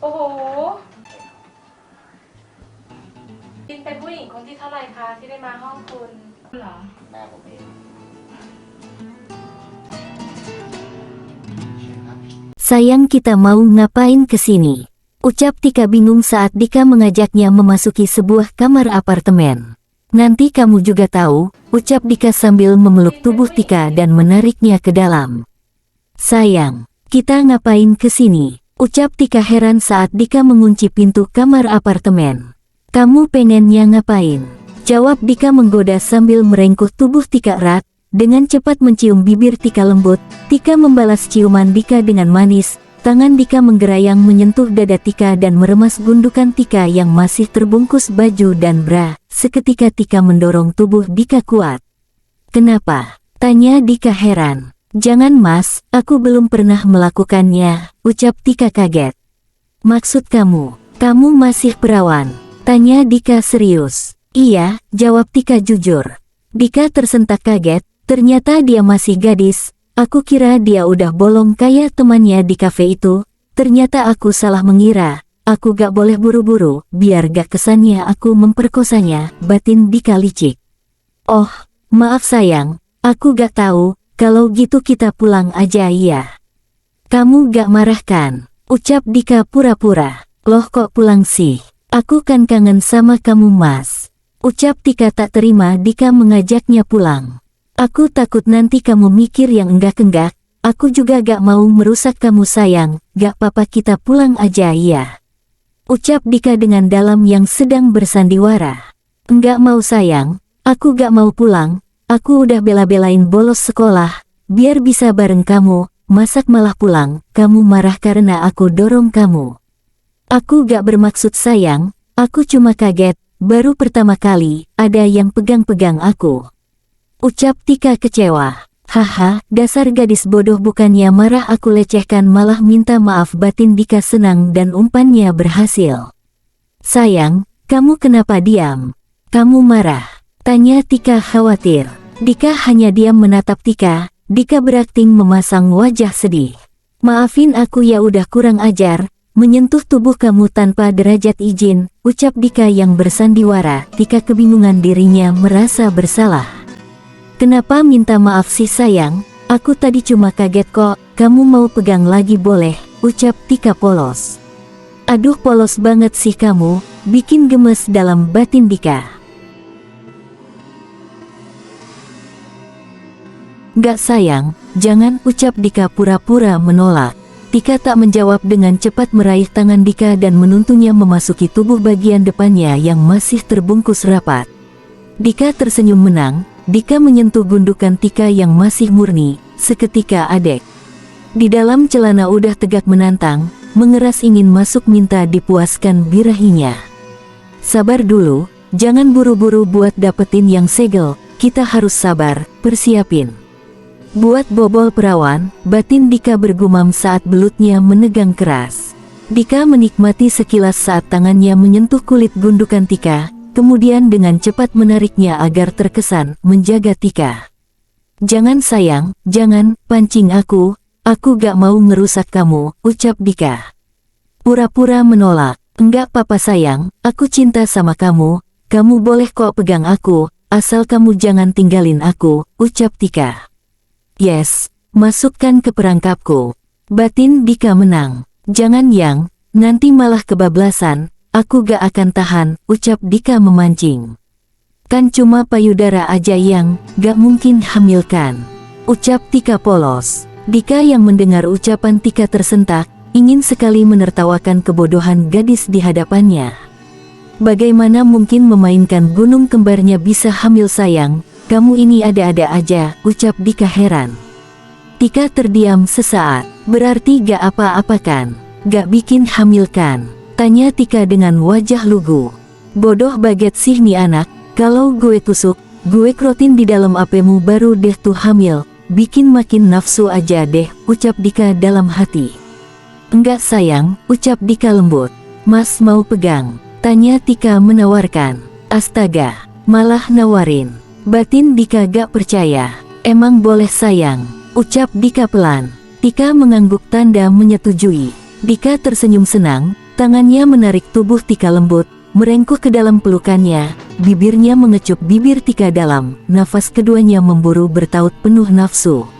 โอ้โหบินเป็นผู้หญิงคนที่เท่าไหร่คะที่ได้มาห้องคุณเหรอ แม่ผมเองครับ Sayang, kita mau ngapain kesini? Ucap Tika bingung saat Dika mengajaknya memasuki sebuah kamar apartemen. Nanti kamu juga tahu, ucap Dika sambil memeluk tubuh Tika dan menariknya ke dalam. Sayang, kita ngapain kesini? Ucap Tika heran saat Dika mengunci pintu kamar apartemen. Kamu pengennya ngapain? Jawab Dika menggoda sambil merengkuh tubuh Tika erat. Dengan cepat mencium bibir Tika lembut, Tika membalas ciuman Dika dengan manis. Tangan Dika menggerayang menyentuh dada Tika dan meremas gundukan Tika yang masih terbungkus baju dan bra. Seketika Tika mendorong tubuh Dika kuat. Kenapa? Tanya Dika heran. Jangan mas, aku belum pernah melakukannya, ucap Tika kaget. Maksud kamu masih perawan? Tanya Dika serius. Iya, jawab Tika jujur. Dika tersentak kaget, ternyata dia masih gadis. Aku kira dia udah bolong kayak temannya di kafe itu. Ternyata aku salah mengira. Aku gak boleh buru-buru, biar gak kesannya aku memperkosanya, batin Dika licik. Oh, maaf sayang, aku gak tahu, kalau gitu kita pulang aja ya. Kamu gak marah kan? Ucap Dika pura-pura. Loh kok pulang sih? Aku kan kangen sama kamu mas. Ucap Tika tak terima Dika mengajaknya pulang. Aku takut nanti kamu mikir yang enggak-enggak. Aku juga gak mau merusak kamu sayang. Gak apa-apa kita pulang aja ya. Ucap Dika dengan dalam yang sedang bersandiwara. Enggak mau sayang, aku gak mau pulang. Aku udah bela-belain bolos sekolah, biar bisa bareng kamu. Masak malah pulang, kamu marah karena aku dorong kamu. Aku gak bermaksud sayang, aku cuma kaget. Baru pertama kali, ada yang pegang-pegang aku. Ucap Tika kecewa. Haha, dasar gadis bodoh bukannya marah aku lecehkan malah minta maaf batin Dika senang dan umpannya berhasil. Sayang, kamu kenapa diam? Kamu marah? Tanya Tika khawatir. Dika hanya diam menatap Tika. Dika berakting memasang wajah sedih. Maafin aku ya udah kurang ajar. Menyentuh tubuh kamu tanpa derajat izin, ucap Dika yang bersandiwara. Tika kebingungan dirinya merasa bersalah. Kenapa minta maaf sih sayang? Aku tadi cuma kaget kok. Kamu mau pegang lagi boleh, ucap Tika polos. Aduh polos banget sih kamu, bikin gemes dalam batin Dika. Gak sayang, jangan, ucap Dika pura-pura menolak. Tika tak menjawab dengan cepat meraih tangan Dika dan menuntunnya memasuki tubuh bagian depannya yang masih terbungkus rapat. Dika tersenyum menang, Dika menyentuh gundukan Tika yang masih murni, seketika adek. Di dalam celana udah tegak menantang, mengeras ingin masuk minta dipuaskan birahinya. Sabar dulu, jangan buru-buru buat dapetin yang segel, kita harus sabar, persiapin. Buat bobol perawan, batin Dika bergumam saat belutnya menegang keras. Dika menikmati sekilas saat tangannya menyentuh kulit gundukan Tika, kemudian dengan cepat menariknya agar terkesan menjaga Tika. Jangan sayang, jangan, pancing aku gak mau ngerusak kamu, ucap Dika. Pura-pura menolak, enggak apa-apa sayang, aku cinta sama kamu boleh kok pegang aku, asal kamu jangan tinggalin aku, ucap Tika. Yes, masukkan ke perangkapku. Batin Dika menang. Jangan yang, nanti malah kebablasan, aku gak akan tahan, ucap Dika memancing. Kan cuma payudara aja yang, gak mungkin hamilkan, ucap Tika polos. Dika yang mendengar ucapan Tika tersentak, ingin sekali menertawakan kebodohan gadis di hadapannya. Bagaimana mungkin memainkan gunung kembarnya bisa hamil sayang? Kamu ini ada-ada aja, ucap Dika heran. Tika terdiam sesaat. Berarti gak apa-apa kan? Gak bikin hamil kan? Tanya Tika dengan wajah lugu. Bodoh baget sih nih anak, kalau gue tusuk, gue krotin di dalam apemu baru deh tuh hamil. Bikin makin nafsu aja deh, ucap Dika dalam hati. Enggak sayang, ucap Dika lembut. Mas mau pegang? Tanya Tika menawarkan. Astaga, malah nawarin. Batin Dika gak percaya. Emang boleh sayang, ucap Dika pelan. Tika mengangguk tanda menyetujui. Dika tersenyum senang, Tangannya menarik tubuh Tika lembut, merengkuh ke dalam pelukannya, bibirnya mengecup bibir Tika dalam, nafas keduanya memburu bertaut penuh nafsu.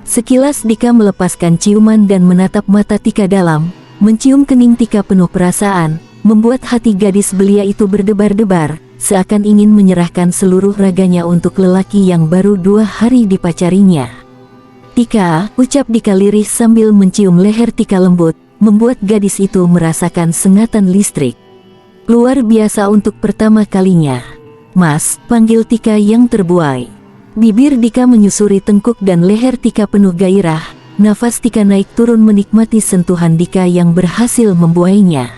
Sekilas Dika melepaskan ciuman dan menatap mata Tika dalam, mencium kening Tika penuh perasaan, membuat hati gadis belia itu berdebar-debar, seakan ingin menyerahkan seluruh raganya untuk lelaki yang baru 2 hari dipacarinya. Tika, ucap Dika lirih sambil mencium leher Tika lembut, membuat gadis itu merasakan sengatan listrik. Luar biasa untuk pertama kalinya. Mas, panggil Tika yang terbuai. Bibir Dika menyusuri tengkuk dan leher Tika penuh gairah, nafas Tika naik turun menikmati sentuhan Dika yang berhasil membuainya.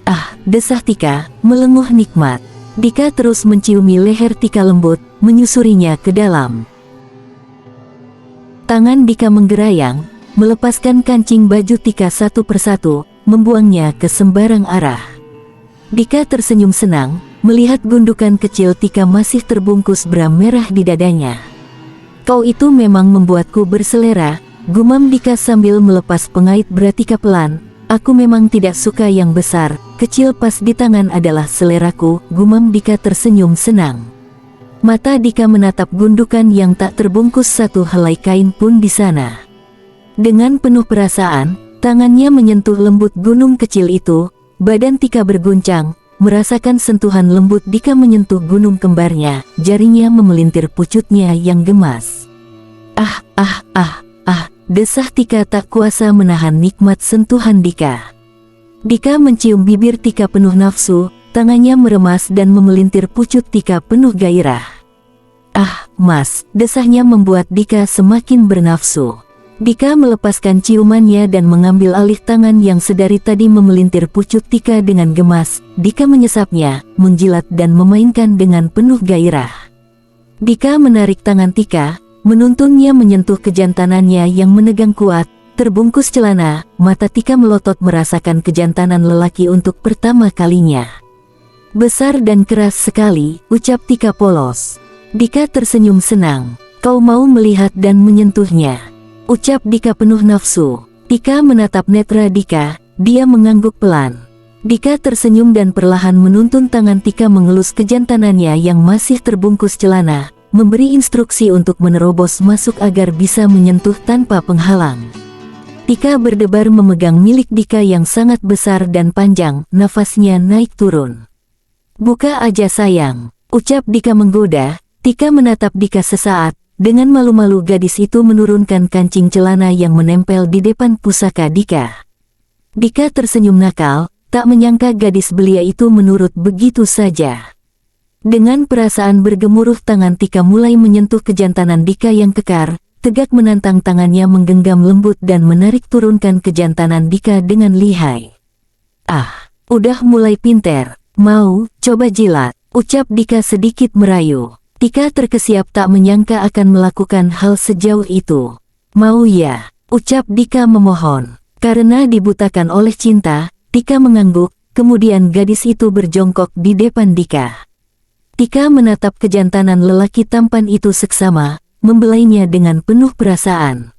Ah, desah Tika, melenguh nikmat. Dika terus menciumi leher Tika lembut, menyusurinya ke dalam. Tangan Dika menggerayang, melepaskan kancing baju Tika satu persatu, membuangnya ke sembarang arah. Dika tersenyum senang, melihat gundukan kecil Tika masih terbungkus bra merah di dadanya. Kau itu memang membuatku berselera, gumam Dika sambil melepas pengait bra Tika pelan. Aku memang tidak suka yang besar, kecil pas di tangan adalah seleraku, gumam Dika tersenyum senang. Mata Dika menatap gundukan yang tak terbungkus satu helai kain pun di sana. Dengan penuh perasaan, tangannya menyentuh lembut gunung kecil itu, badan Tika berguncang, merasakan sentuhan lembut Dika menyentuh gunung kembarnya, jarinya memelintir pucutnya yang gemas. Desah Tika tak kuasa menahan nikmat sentuhan Dika. Dika mencium bibir Tika penuh nafsu, tangannya meremas dan memelintir pucut Tika penuh gairah. Ah, mas, desahnya membuat Dika semakin bernafsu. Dika melepaskan ciumannya dan mengambil alih tangan yang sedari tadi memelintir pucut Tika dengan gemas. Dika menyesapnya, menjilat dan memainkan dengan penuh gairah. Dika menarik tangan Tika, menuntunnya menyentuh kejantanannya yang menegang kuat, terbungkus celana, mata Tika melotot merasakan kejantanan lelaki untuk pertama kalinya. Besar dan keras sekali, ucap Tika polos. Dika tersenyum senang. Kau mau melihat dan menyentuhnya, ucap Dika penuh nafsu. Tika menatap netra Dika, dia mengangguk pelan. Dika tersenyum dan perlahan menuntun tangan Tika mengelus kejantanannya yang masih terbungkus celana, memberi instruksi untuk menerobos masuk agar bisa menyentuh tanpa penghalang. Tika berdebar memegang milik Dika yang sangat besar dan panjang, nafasnya naik turun. Buka aja sayang, ucap Dika menggoda. Tika menatap Dika sesaat, dengan malu-malu gadis itu menurunkan kancing celana yang menempel di depan pusaka Dika. Dika tersenyum nakal, tak menyangka gadis belia itu menurut begitu saja. Dengan perasaan bergemuruh tangan Tika mulai menyentuh kejantanan Dika yang kekar, tegak menantang tangannya menggenggam lembut dan menarik turunkan kejantanan Dika dengan lihai. Ah, udah mulai pinter, mau coba jilat, ucap Dika sedikit merayu. Tika terkesiap tak menyangka akan melakukan hal sejauh itu. Mau ya, ucap Dika memohon. Karena dibutakan oleh cinta, Tika mengangguk, kemudian gadis itu berjongkok di depan Dika. Tika menatap kejantanan lelaki tampan itu seksama, membelainya dengan penuh perasaan.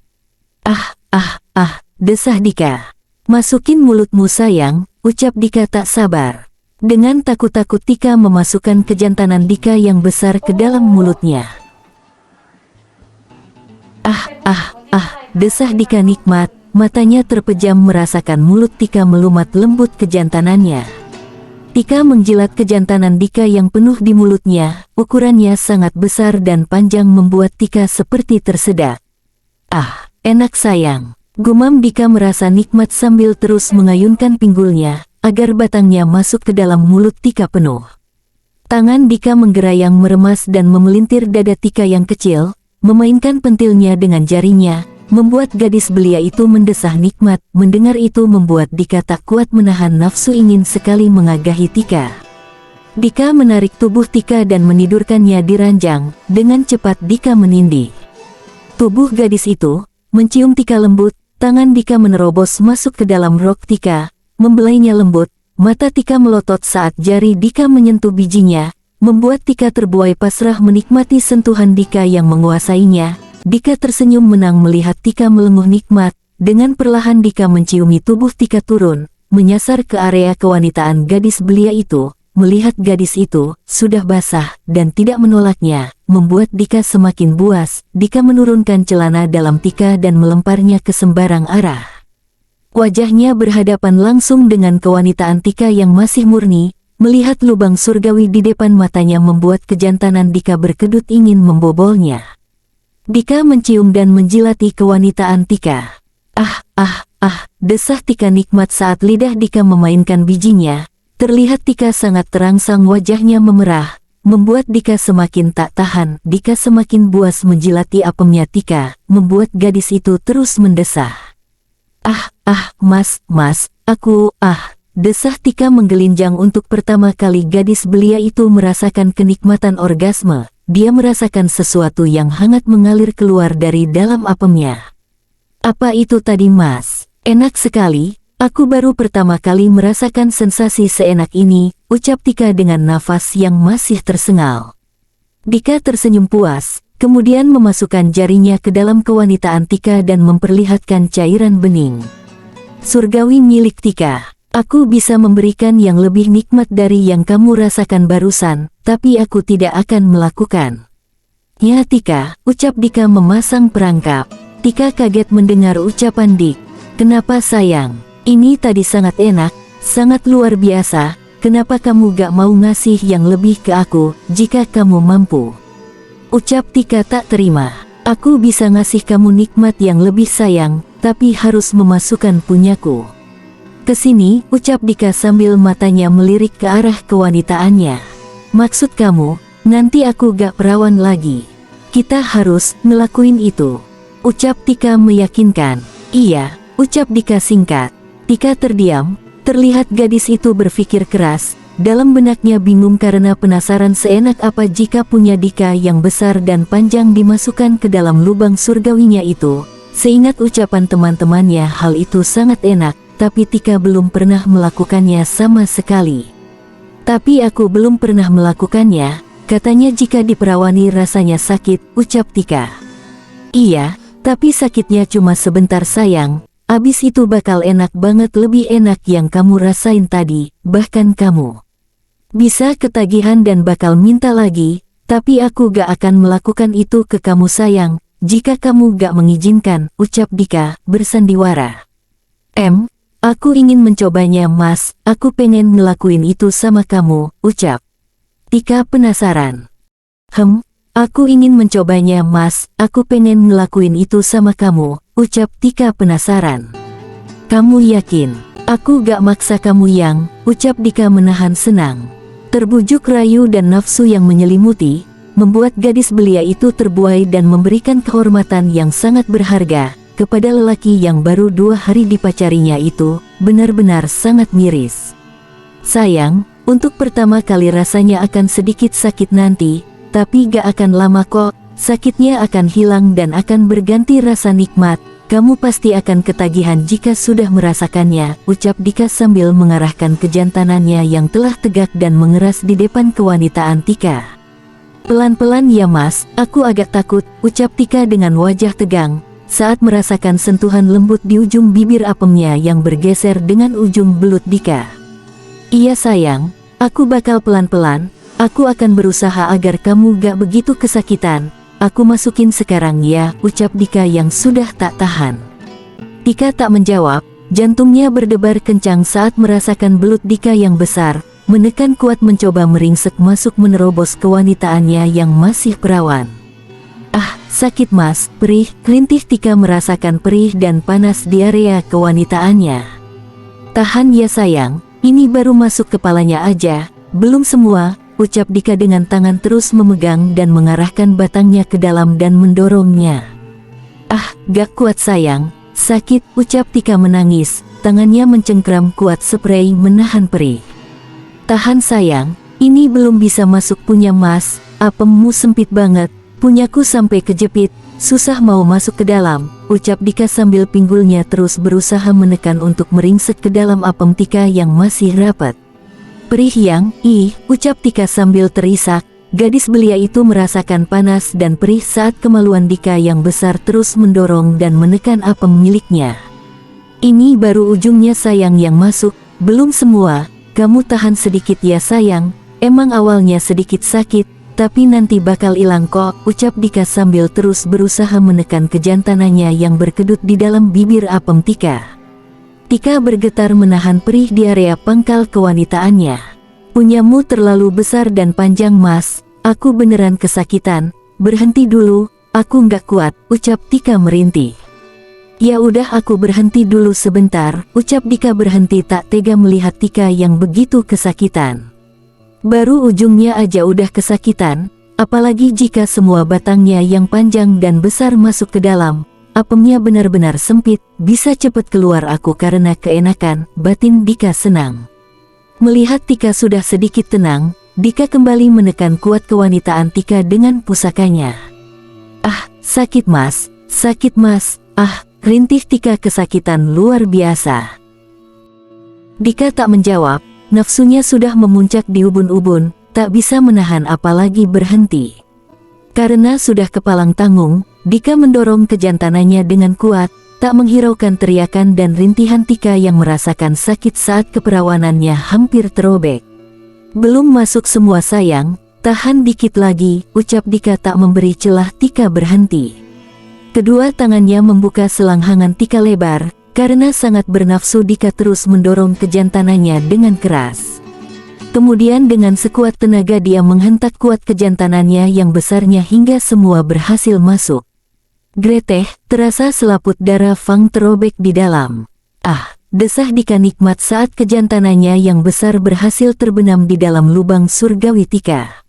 Desah Dika. Masukin mulutmu sayang, ucap Dika tak sabar. Dengan takut-takut Tika memasukkan kejantanan Dika yang besar ke dalam mulutnya. Desah Dika nikmat, matanya terpejam merasakan mulut Tika melumat lembut kejantanannya. Tika menjilat kejantanan Dika yang penuh di mulutnya, ukurannya sangat besar dan panjang membuat Tika seperti tersedak. Ah, enak sayang, gumam Dika merasa nikmat sambil terus mengayunkan pinggulnya, agar batangnya masuk ke dalam mulut Tika penuh. Tangan Dika menggerayang meremas dan memelintir dada Tika yang kecil, memainkan pentilnya dengan jarinya, membuat gadis belia itu mendesah nikmat. Mendengar itu membuat Dika tak kuat menahan nafsu ingin sekali mengagahi Tika. Dika menarik tubuh Tika dan menidurkannya di ranjang, dengan cepat Dika menindih. Tubuh gadis itu mencium Tika lembut, tangan Dika menerobos masuk ke dalam rok Tika, membelainya lembut, mata Tika melotot saat jari Dika menyentuh bijinya, membuat Tika terbuai pasrah menikmati sentuhan Dika yang menguasainya. Dika tersenyum menang melihat Tika melenguh nikmat, dengan perlahan Dika menciumi tubuh Tika turun, menyasar ke area kewanitaan gadis belia itu. Melihat gadis itu sudah basah dan tidak menolaknya, membuat Dika semakin buas. Dika menurunkan celana dalam Tika dan melemparnya ke sembarang arah. Wajahnya berhadapan langsung dengan kewanitaan Tika yang masih murni. Melihat lubang surgawi di depan matanya membuat kejantanan Dika berkedut ingin membobolnya. Dika mencium dan menjilati kewanitaan Tika. Desah Tika nikmat saat lidah Dika memainkan bijinya. Terlihat Tika sangat terangsang, wajahnya memerah, membuat Dika semakin tak tahan. Dika semakin buas menjilati apemnya Tika, membuat gadis itu terus mendesah. Mas, aku, desah Tika menggelinjang untuk pertama kali gadis belia itu merasakan kenikmatan orgasme. Dia merasakan sesuatu yang hangat mengalir keluar dari dalam apemnya. Apa itu tadi mas? Enak sekali. Aku baru pertama kali merasakan sensasi seenak ini, ucap Tika dengan nafas yang masih tersengal. Dika tersenyum puas, kemudian memasukkan jarinya ke dalam kewanitaan Tika dan memperlihatkan cairan bening. Surgawi milik Tika, aku bisa memberikan yang lebih nikmat dari yang kamu rasakan barusan, tapi aku tidak akan melakukan. Ya Tika, ucap Dika memasang perangkap. Tika kaget mendengar ucapan Dik. Kenapa sayang? Ini tadi sangat enak, sangat luar biasa, kenapa kamu gak mau ngasih yang lebih ke aku, jika kamu mampu? Ucap Tika tak terima. Aku bisa ngasih kamu nikmat yang lebih sayang, tapi harus memasukkan punyaku. Kesini, ucap Dika sambil matanya melirik ke arah kewanitaannya. Maksud kamu, nanti aku gak perawan lagi. Kita harus ngelakuin itu. Ucap Tika meyakinkan. Iya, ucap Dika singkat. Tika terdiam, terlihat gadis itu berpikir keras, dalam benaknya bingung karena penasaran seenak apa jika punya Dika yang besar dan panjang dimasukkan ke dalam lubang surgawinya itu. Seingat ucapan teman-temannya hal itu sangat enak, tapi Tika belum pernah melakukannya sama sekali. Tapi aku belum pernah melakukannya, katanya jika diperawani rasanya sakit, ucap Tika. Iya, tapi sakitnya cuma sebentar sayang. Abis itu bakal enak banget, lebih enak yang kamu rasain tadi, bahkan kamu bisa ketagihan dan bakal minta lagi, tapi aku gak akan melakukan itu ke kamu sayang, jika kamu gak mengizinkan, ucap Dika, bersandiwara. Aku ingin mencobanya mas, aku pengen ngelakuin itu sama kamu, ucap Tika penasaran. Aku ingin mencobanya mas, aku pengen ngelakuin itu sama kamu, ucap Tika penasaran. Kamu yakin? Aku gak maksa kamu yang, ucap Dika menahan senang. Terbujuk rayu dan nafsu yang menyelimuti, membuat gadis belia itu terbuai dan memberikan kehormatan yang sangat berharga kepada lelaki yang baru 2 hari dipacarinya itu, benar-benar sangat miris. Sayang, untuk pertama kali rasanya akan sedikit sakit nanti, tapi gak akan lama kok, sakitnya akan hilang dan akan berganti rasa nikmat. Kamu pasti akan ketagihan jika sudah merasakannya, ucap Dika sambil mengarahkan kejantanannya yang telah tegak dan mengeras di depan kewanitaan Tika. Pelan-pelan ya mas, aku agak takut, ucap Tika dengan wajah tegang, saat merasakan sentuhan lembut di ujung bibir apemnya yang bergeser dengan ujung belut Dika. Iya sayang, aku bakal pelan-pelan, aku akan berusaha agar kamu gak begitu kesakitan. Aku masukin sekarang ya, ucap Dika yang sudah tak tahan. Tika tak menjawab, jantungnya berdebar kencang saat merasakan belut Dika yang besar, menekan kuat mencoba meringsek masuk menerobos kewanitaannya yang masih perawan. Sakit mas, perih, kelintih Tika merasakan perih dan panas di area kewanitaannya. Tahan ya sayang, ini baru masuk kepalanya aja, belum semua, ucap Dika dengan tangan terus memegang dan mengarahkan batangnya ke dalam dan mendorongnya. Gak kuat sayang, sakit, ucap Tika menangis, tangannya mencengkram kuat sprei menahan perih. Tahan sayang, ini belum bisa masuk punya mas, apemmu sempit banget, punyaku sampai kejepit, susah mau masuk ke dalam, ucap Dika sambil pinggulnya terus berusaha menekan untuk meringsek ke dalam apem Tika yang masih rapat. Perih yang, ucap Tika sambil terisak, gadis belia itu merasakan panas dan perih saat kemaluan Dika yang besar terus mendorong dan menekan apem miliknya. Ini baru ujungnya sayang yang masuk, belum semua, kamu tahan sedikit ya sayang, emang awalnya sedikit sakit, tapi nanti bakal ilang kok, ucap Dika sambil terus berusaha menekan kejantanannya yang berkedut di dalam bibir apem Tika. Tika bergetar menahan perih di area pangkal kewanitaannya. Punyamu terlalu besar dan panjang mas, aku beneran kesakitan, berhenti dulu, aku nggak kuat, ucap Tika merintih. Ya udah aku berhenti dulu sebentar, ucap Dika berhenti tak tega melihat Tika yang begitu kesakitan. Baru ujungnya aja udah kesakitan, apalagi jika semua batangnya yang panjang dan besar masuk ke dalam, apemnya benar-benar sempit, bisa cepet keluar aku karena keenakan, batin Dika senang. Melihat Tika sudah sedikit tenang, Dika kembali menekan kuat kewanitaan Tika dengan pusakanya. Ah, sakit mas, ah, rintih Tika kesakitan luar biasa. Dika tak menjawab, nafsunya sudah memuncak di ubun-ubun, tak bisa menahan apalagi berhenti. Karena sudah kepalang tanggung, Dika mendorong kejantanannya dengan kuat, tak menghiraukan teriakan dan rintihan Tika yang merasakan sakit saat keperawanannya hampir terobek. Belum masuk semua sayang, tahan dikit lagi, ucap Dika tak memberi celah Tika berhenti. Kedua tangannya membuka selanghangan Tika lebar, karena sangat bernafsu Dika terus mendorong kejantanannya dengan keras. Kemudian dengan sekuat tenaga dia menghentak kuat kejantanannya yang besarnya hingga semua berhasil masuk. Greteh, terasa selaput darah Fang terobek di dalam. Ah, desah Dika nikmat saat kejantanannya yang besar berhasil terbenam di dalam lubang surgawi Tika.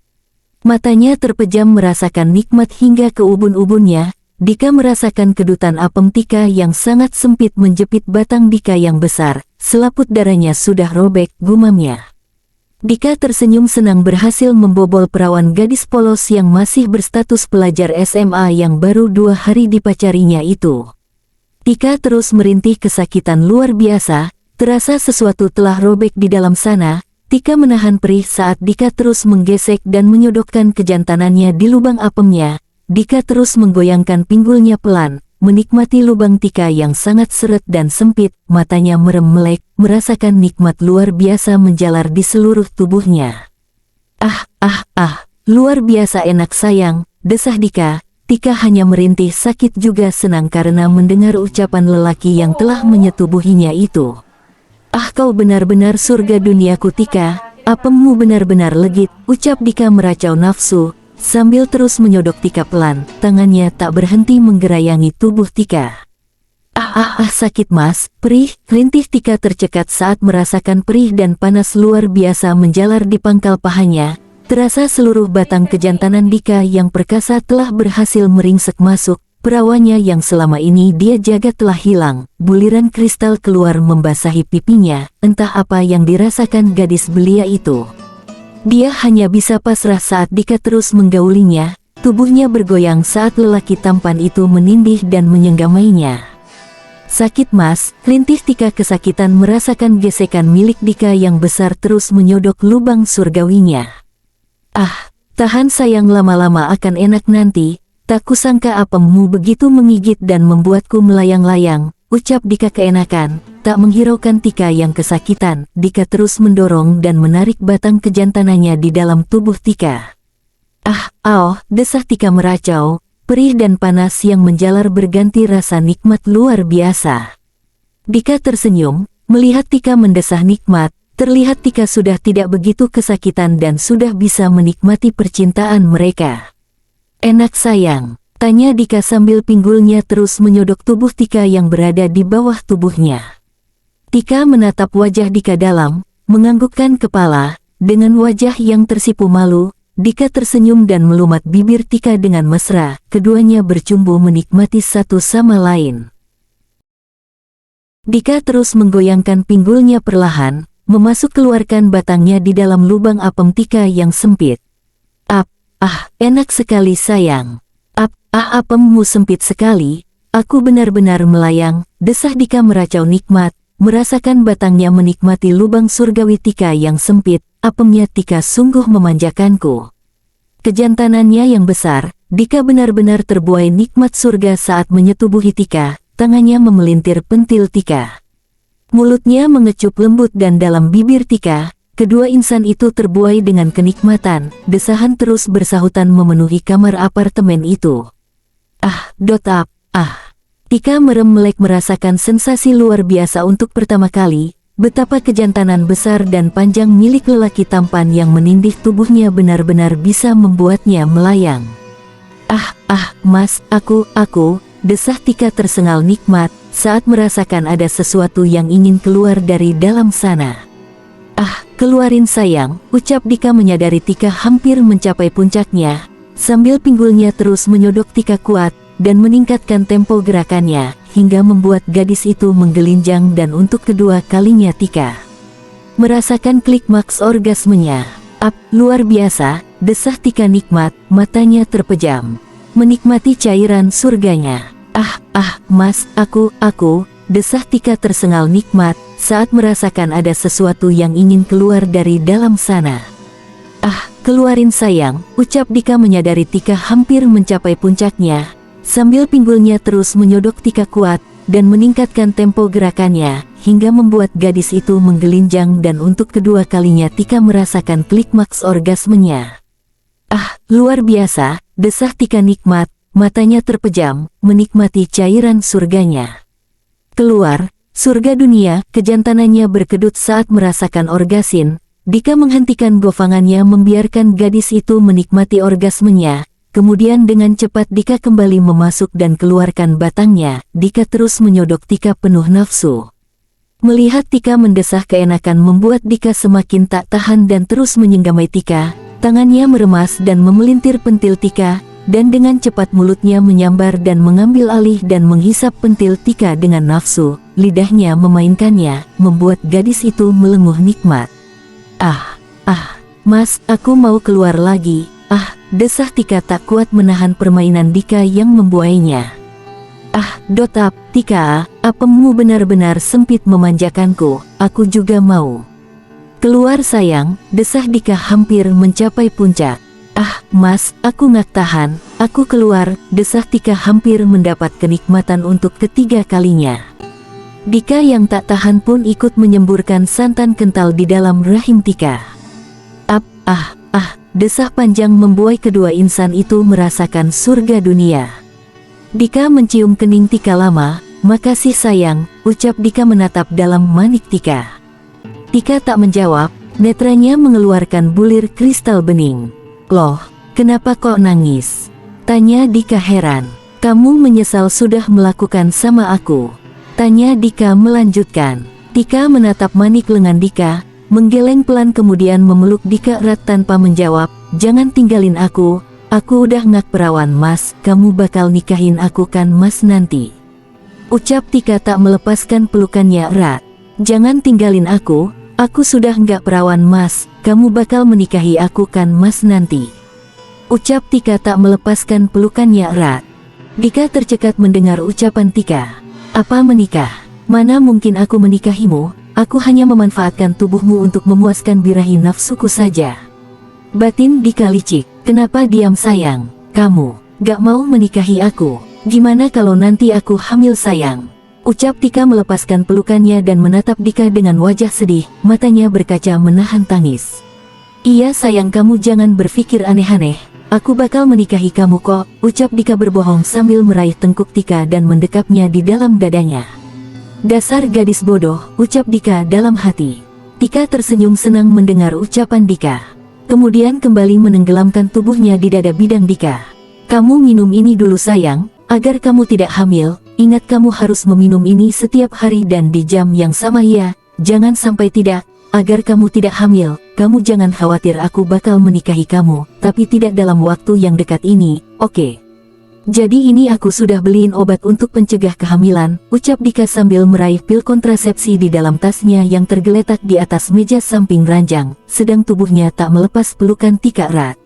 Matanya terpejam merasakan nikmat hingga ke ubun-ubunnya. Dika merasakan kedutan apem Tika yang sangat sempit menjepit batang Dika yang besar, selaput darahnya sudah robek, gumamnya. Dika tersenyum senang berhasil membobol perawan gadis polos yang masih berstatus pelajar SMA yang baru 2 hari dipacarinya itu. Tika terus merintih kesakitan luar biasa, terasa sesuatu telah robek di dalam sana. Tika menahan perih saat Dika terus menggesek dan menyodokkan kejantanannya di lubang apemnya. Dika terus menggoyangkan pinggulnya pelan, menikmati lubang Tika yang sangat seret dan sempit, matanya merem melek, merasakan nikmat luar biasa menjalar di seluruh tubuhnya. Luar biasa enak sayang, desah Dika. Tika hanya merintih sakit juga senang karena mendengar ucapan lelaki yang telah menyetubuhinya itu. Ah kau benar-benar surga duniaku Tika, apemmu benar-benar legit, ucap Dika meracau nafsu. Sambil terus menyodok Tika pelan, tangannya tak berhenti menggerayangi tubuh Tika. Sakit mas, perih, rintih Tika tercekat saat merasakan perih dan panas luar biasa menjalar di pangkal pahanya. Terasa seluruh batang kejantanan Dika yang perkasa telah berhasil meringsek masuk, perawannya yang selama ini dia jaga telah hilang, buliran kristal keluar membasahi pipinya, entah apa yang dirasakan gadis belia itu. Dia hanya bisa pasrah saat Dika terus menggaulinya, tubuhnya bergoyang saat lelaki tampan itu menindih dan menyenggamainya. Sakit mas, rintih Tika kesakitan merasakan gesekan milik Dika yang besar terus menyodok lubang surgawinya. Ah, tahan sayang lama-lama akan enak nanti, tak kusangka apemmu begitu menggigit dan membuatku melayang-layang, ucap Dika keenakan. Tak menghiraukan Tika yang kesakitan, Dika terus mendorong dan menarik batang kejantanannya di dalam tubuh Tika. Desah Tika meracau, perih dan panas yang menjalar berganti rasa nikmat luar biasa. Dika tersenyum, melihat Tika mendesah nikmat, terlihat Tika sudah tidak begitu kesakitan dan sudah bisa menikmati percintaan mereka. Enak sayang, tanya Dika sambil pinggulnya terus menyodok tubuh Tika yang berada di bawah tubuhnya. Tika menatap wajah Dika dalam, menganggukkan kepala, dengan wajah yang tersipu malu, Dika tersenyum dan melumat bibir Tika dengan mesra, keduanya bercumbu menikmati satu sama lain. Dika terus menggoyangkan pinggulnya perlahan, memasuk keluarkan batangnya di dalam lubang apem Tika yang sempit. Enak sekali sayang. Apemmu sempit sekali, aku benar-benar melayang, desah Dika meracau nikmat. Merasakan batangnya menikmati lubang surgawi Tika yang sempit, apemnya Tika sungguh memanjakanku. Kejantanannya yang besar, Dika benar-benar terbuai nikmat surga saat menyetubuhi Tika, tangannya memelintir pentil Tika. Mulutnya mengecup lembut dan dalam bibir Tika, kedua insan itu terbuai dengan kenikmatan. Desahan terus bersahutan memenuhi kamar apartemen itu. Tika merem-melek merasakan sensasi luar biasa untuk pertama kali. Betapa kejantanan besar dan panjang milik lelaki tampan yang menindih tubuhnya benar-benar bisa membuatnya melayang. Mas, aku, desah Tika tersengal nikmat saat merasakan ada sesuatu yang ingin keluar dari dalam sana. Keluarin sayang, ucap Dika menyadari Tika hampir mencapai puncaknya, sambil pinggulnya terus menyodok Tika kuat dan meningkatkan tempo gerakannya, hingga membuat gadis itu menggelinjang dan untuk kedua kalinya Tika merasakan klikmaks orgasmenya. Luar biasa, desah Tika nikmat, matanya terpejam, menikmati cairan surganya. Mas, aku, desah Tika tersengal nikmat saat merasakan ada sesuatu yang ingin keluar dari dalam sana. Keluarin sayang, ucap Dika menyadari Tika hampir mencapai puncaknya, sambil pinggulnya terus menyodok Tika kuat dan meningkatkan tempo gerakannya, hingga membuat gadis itu menggelinjang dan untuk kedua kalinya Tika merasakan klikmaks orgasmenya. Luar biasa, desah Tika nikmat, matanya terpejam, menikmati cairan surganya. Keluar, surga dunia, kejantanannya berkedut saat merasakan orgasme. Dika menghentikan gofangannya membiarkan gadis itu menikmati orgasmenya. Kemudian dengan cepat Dika kembali memasuk dan keluarkan batangnya. Dika terus menyodok Tika penuh nafsu. Melihat Tika mendesah keenakan membuat Dika semakin tak tahan dan terus menyenggamai Tika. Tangannya meremas dan memelintir pentil Tika, dan dengan cepat mulutnya menyambar dan mengambil alih dan menghisap pentil Tika dengan nafsu. Lidahnya memainkannya, membuat gadis itu melenguh nikmat. Mas, aku mau keluar lagi. Desah Tika tak kuat menahan permainan Dika yang membuainya. Tika, apemmu benar-benar sempit memanjakanku, aku juga mau. Keluar sayang, desah Dika hampir mencapai puncak. Mas, aku nggak tahan, aku keluar, desah Tika hampir mendapat kenikmatan untuk ketiga kalinya. Dika yang tak tahan pun ikut menyemburkan santan kental di dalam rahim Tika. Desah panjang membuai kedua insan itu merasakan surga dunia. Dika mencium kening Tika lama. Makasih sayang, ucap Dika menatap dalam manik Tika. Tika tak menjawab, netranya mengeluarkan bulir kristal bening. Loh, kenapa kok nangis? Tanya Dika heran. Kamu menyesal sudah melakukan sama aku? Tanya Dika melanjutkan. Tika menatap manik lengan Dika, menggeleng pelan kemudian memeluk Dika erat tanpa menjawab. Jangan tinggalin aku udah ngak perawan mas, kamu bakal nikahin aku kan mas nanti? Ucap Tika tak melepaskan pelukannya erat. Jangan tinggalin aku sudah nggak perawan mas, kamu bakal menikahi aku kan mas nanti? Ucap Tika tak melepaskan pelukannya erat. Dika tercekat mendengar ucapan Tika. Apa menikah? Mana mungkin aku menikahimu, aku hanya memanfaatkan tubuhmu untuk memuaskan birahi nafsuku saja. Batin Dika licik. Kenapa diam sayang? Kamu gak mau menikahi aku? Gimana kalau nanti aku hamil sayang? Ucap Tika melepaskan pelukannya dan menatap Dika dengan wajah sedih, matanya berkaca menahan tangis. Iya sayang, kamu jangan berpikir aneh-aneh, aku bakal menikahi kamu kok, ucap Dika berbohong sambil meraih tengkuk Tika dan mendekapnya di dalam dadanya. Dasar gadis bodoh, ucap Dika dalam hati. Tika tersenyum senang mendengar ucapan Dika. Kemudian kembali menenggelamkan tubuhnya di dada bidang Dika. Kamu minum ini dulu sayang, agar kamu tidak hamil. Ingat kamu harus meminum ini setiap hari dan di jam yang sama ya. Jangan sampai tidak, agar kamu tidak hamil. Kamu jangan khawatir, aku bakal menikahi kamu, tapi tidak dalam waktu yang dekat ini, oke? Jadi ini aku sudah beliin obat untuk pencegah kehamilan, ucap Dika sambil meraih pil kontrasepsi di dalam tasnya yang tergeletak di atas meja samping ranjang, sedang tubuhnya tak melepas pelukan Tika erat.